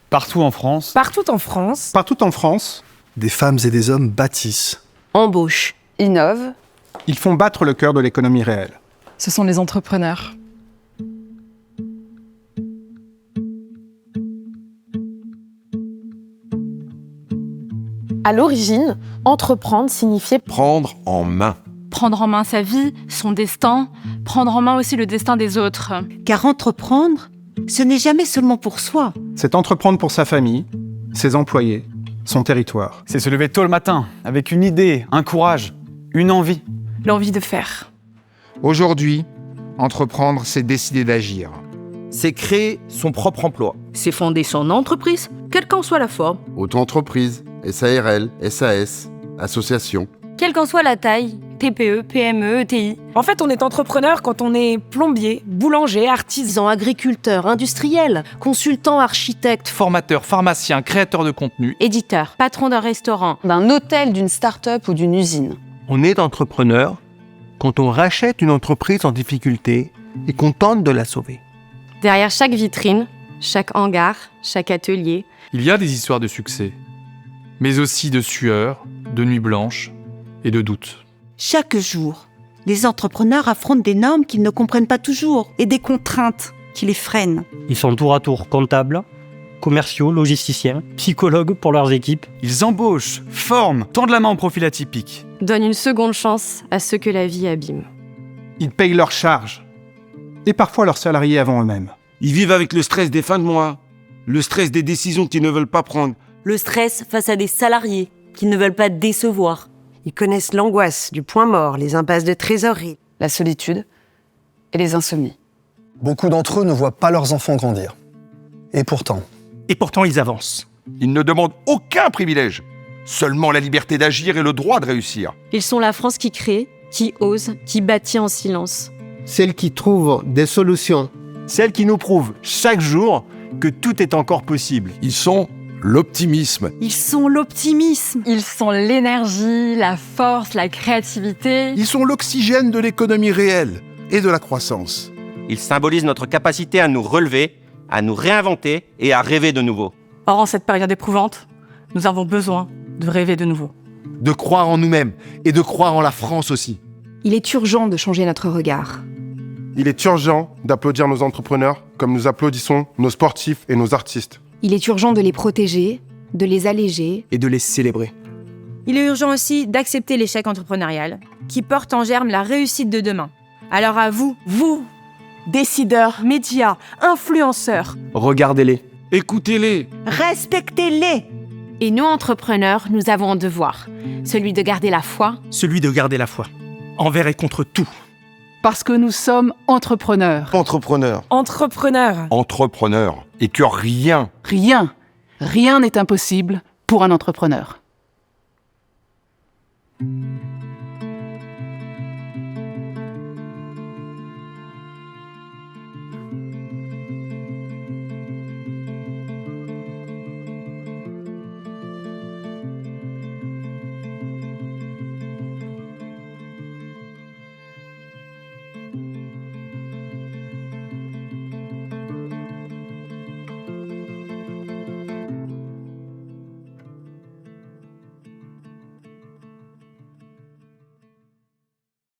Partout en France. Partout en France. Partout en France, des femmes et des hommes bâtissent, embauchent, innovent. ils font battre le cœur de l'économie réelle. Ce sont les entrepreneurs. À l'origine, entreprendre signifiait Prendre en main. Prendre en main sa vie, son destin, prendre en main aussi le destin des autres. Car entreprendre, ce n'est jamais seulement pour soi. C'est entreprendre pour sa famille, ses employés, son territoire. C'est se lever tôt le matin, avec une idée, un courage, une envie. L'envie de faire. Aujourd'hui, entreprendre, c'est décider d'agir. C'est créer son propre emploi. c'est fonder son entreprise, quelle qu'en soit la forme. Auto-entreprise, SARL, SAS, association. Quelle qu'en soit la taille, TPE, PME, ETI. En fait, on est entrepreneur quand on est plombier, boulanger, artisan, Agriculteur, industriel, consultant, architecte, Formateur, pharmacien, créateur de contenu. éditeur, patron d'un restaurant. D'un hôtel, d'une start-up ou d'une usine. On est entrepreneur quand on rachète une entreprise en difficulté et qu'on tente de la sauver. Derrière chaque vitrine, chaque hangar, chaque atelier, Il y a des histoires de succès, mais aussi de sueur, de nuits blanches et de doutes. Chaque jour, les entrepreneurs affrontent des normes qu'ils ne comprennent pas toujours et des contraintes qui les freinent. Ils sont tour à tour comptables, commerciaux, logisticiens, psychologues pour leurs équipes. Ils embauchent, forment, tendent la main au profil atypique. donne une seconde chance à ceux que la vie abîme. Ils payent leurs charges, et parfois leurs salariés avant eux-mêmes. Ils vivent avec le stress des fins de mois, le stress des décisions qu'ils ne veulent pas prendre. Le stress face à des salariés qu'ils ne veulent pas décevoir. Ils connaissent l'angoisse du point mort, les impasses de trésorerie. La solitude et les insomnies. Beaucoup d'entre eux ne voient pas leurs enfants grandir. Et pourtant, ils avancent. Ils ne demandent aucun privilège, seulement la liberté d'agir et le droit de réussir. Ils sont la France qui crée, qui ose, qui bâtit en silence. Celles qui trouvent des solutions. Celles qui nous prouvent chaque jour que tout est encore possible. Ils sont l'optimisme. Ils sont l'optimisme. Ils sont l'énergie, la force, la créativité. Ils sont l'oxygène de l'économie réelle et de la croissance. Ils symbolisent notre capacité à nous relever, à nous réinventer et à rêver de nouveau. Or, en cette période éprouvante, nous avons besoin de rêver de nouveau. De croire en nous-mêmes et de croire en la France aussi. Il est urgent de changer notre regard. Il est urgent d'applaudir nos entrepreneurs comme nous applaudissons nos sportifs et nos artistes. Il est urgent de les protéger, de les alléger. Et de les célébrer. Il est urgent aussi d'accepter l'échec entrepreneurial, qui porte en germe la réussite de demain. Alors à vous, Décideurs, médias, influenceurs. Regardez-les. Écoutez-les. Respectez-les. Et nous, entrepreneurs, nous avons un devoir. Celui de garder la foi. Celui de garder la foi. Envers et contre tout. Parce que nous sommes entrepreneurs. Entrepreneurs. entrepreneur. Entrepreneurs. Et que rien Rien n'est impossible pour un entrepreneur.